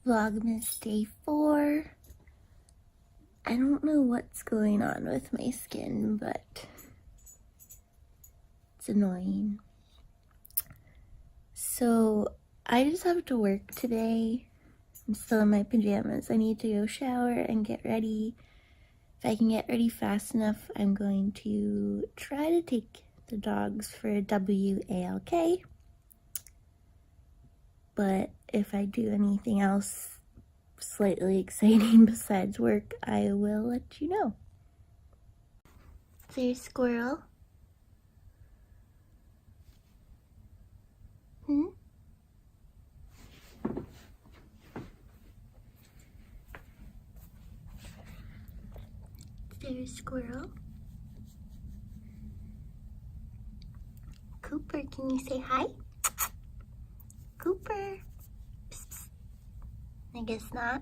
Vlogmas day 4. I don't know what's going on with my skin, but it's annoying. So I just have to work today. I'm still in my pajamas. I need to go shower and get ready. If I can get ready fast enough, I'm going to try to take the dogs for a WALK. But if I do anything else slightly exciting besides work, I will let you know. Is there a squirrel? Is there a squirrel? Cooper, can you say hi? Cooper. Psst, psst. I guess not.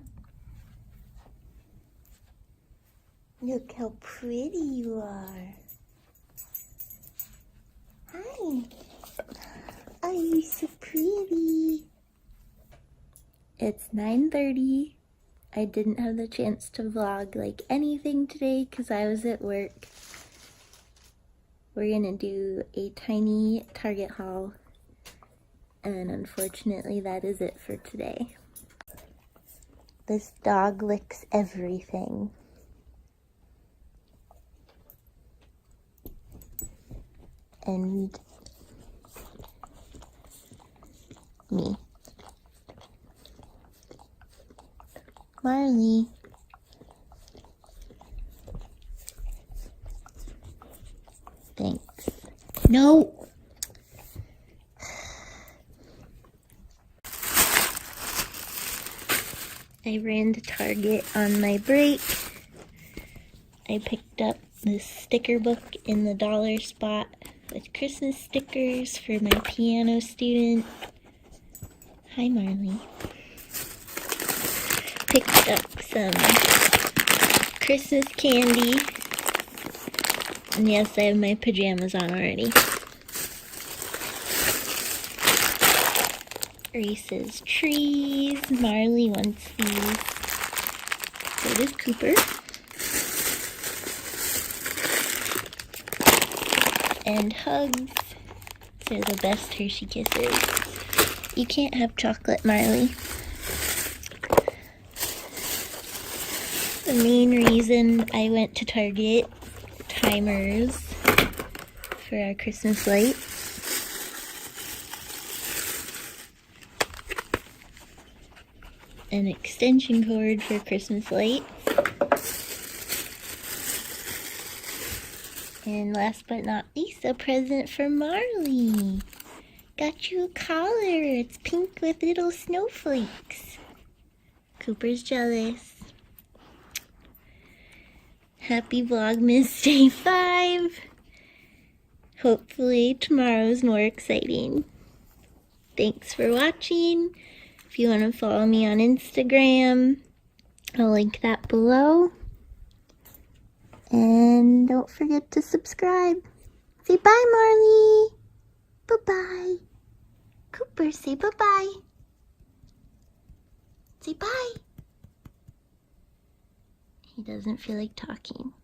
Look how pretty you are. Hi. Oh, you're so pretty. It's 9:30. I didn't have the chance to vlog like anything today because I was at work. We're gonna do a tiny Target haul, and unfortunately that is it for today. This dog licks everything. And me. Marley. Thanks. No! I ran to Target on my break. I picked up this sticker book in the dollar spot with Christmas stickers for my piano student. Hi, Marley. Picked up some Christmas candy. And yes, I have my pajamas on already. Reese's trees. Marley wants these. So does Cooper. And hugs. They're the best Hershey Kisses. You can't have chocolate, Marley. The main reason I went to Target, timers for our Christmas lights. An extension cord for Christmas lights. And last but not least, a present for Marley. Got you a collar. It's pink with little snowflakes. Cooper's jealous. Happy Vlogmas Day 5. Hopefully tomorrow's more exciting. Thanks for watching. If you want to follow me on Instagram, I'll link that below. And don't forget to subscribe. Say bye, Marley. Bye-bye. Cooper, say bye-bye. Say bye. He doesn't feel like talking.